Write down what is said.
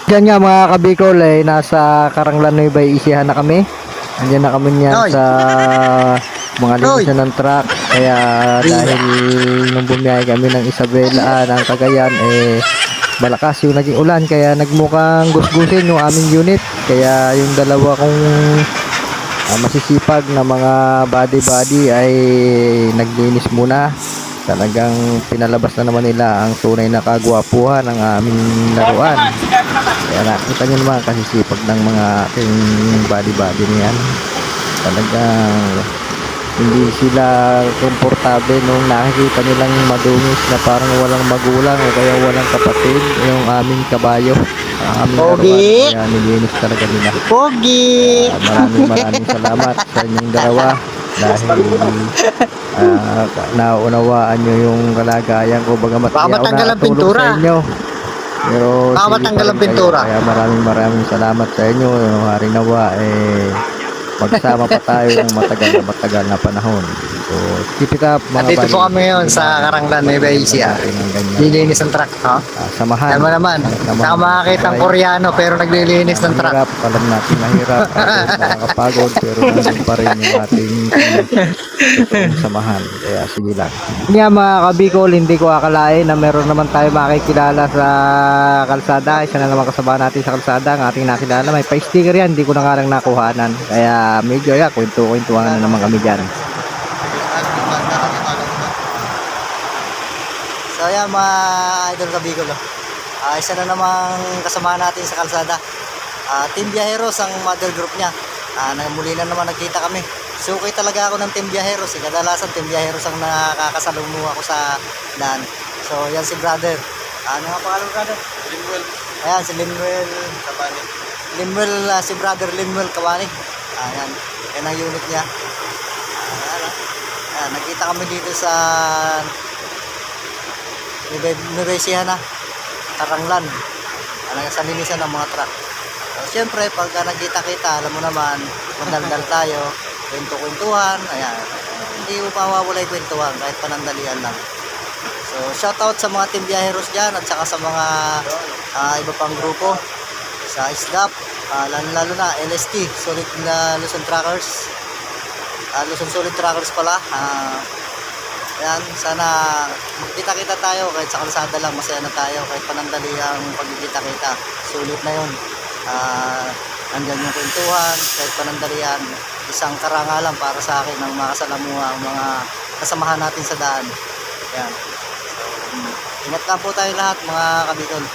Diyan nga mga kabikol eh, nasa Karanglan Nueva Ecija na kami. Andiyan na kami niyan Noy! sa mga Noy! linisan ng truck. Kaya dahil nung bumiyahe kami ng Isabela, ng Cagayan, eh malakas yung naging ulan. Kaya nagmukhang gusgusin yung aming unit. Kaya yung dalawa kong masisipag na mga body-body ay naglinis muna. Talagang pinalabas na naman nila ang tunay na kagwapuhan ng aming laruan. Kaya nakita nyo naman kasi sipag ng mga aking body-body niyan. Talagang hindi sila komportable nung nakikita nilang madungis na parang walang magulang o kaya walang kapatid yung aming kabayo. Ang aming laruan. Pogi! Kaya nilinis talaga nila. Pogi! Maraming salamat sa inyong dalawa dahil naunawaan nyo yung kalagayan ko. Bagamat Baka di ako matanggal ang nakatulong pintura. sa inyo. Pero Baka sige matanggal pa ang rin kayo. pintura. Kaya maraming salamat sa inyo. Hari nawa magsama pa tayo ng matagal na panahon. So keep it up mga Nandito buddy. po kami ngayon sa Karanglan Nueva Ecija. Natin ng ganyan. Lilinis ng truck, ha? Samahan. Alam mo naman, saka makakita ang Koreano pero naglilinis ng truck. Mahirap, alam natin mahirap, nakakapagod, pero nandun pa rin yung ating totoong samahan. Kaya sige lang. Nga mga kabikol, hindi ko akalain na meron naman tayo makikilala sa kalsada. Isa na naman kasama natin sa kalsada, ang ating nakilala. May pa-sticker yan, hindi ko na nga lang nakuhanan. Kaya medyo kwento-kwentuhan na naman kami dyan. So ayan mga idol kabikol, isa na namang kasama natin sa kalsada. Team Viajeros ang model group niya. Muli na naman nagkita kami. Suki talaga ako ng Team Viajeros. Kadalasan Team Viajeros ang nakakasalumuha ako sa daan. So yan si brother. Ano nga pangalan brother? Linwell. Ayan si Linwell Kapanig. Linwell, si brother Linwell Kapanig. Ayan. Yan ang unit niya. Ayan, nagkita kami dito sa Nueva Ecija na, Karanglan. Sa linisan ng mga truck. So, siyempre, pagka nagkita-kita, alam mo naman, magdaldal tayo, kwento-kwentuhan, ayan. Hindi mo mawawala yung kwentuhan, kahit panandalian lang. So, shoutout sa mga Team Viajeros dyan, at saka sa mga iba pang grupo, sa ISDAP, lalo na LST, Solid na Luzon Truckers. Luzon Solid Truckers pala. Ayan, sana magkita-kita tayo kahit sa kalsada lang, masaya na tayo kahit panandali ang pagkikita-kita. Sulit na yun. Andyan yung kwentuhan, kahit panandalian, isang karangalan para sa akin ng mga kasalamuha, ang mga kasamahan natin sa daan. Ayan. So, ingat lang po tayo lahat mga kabikol.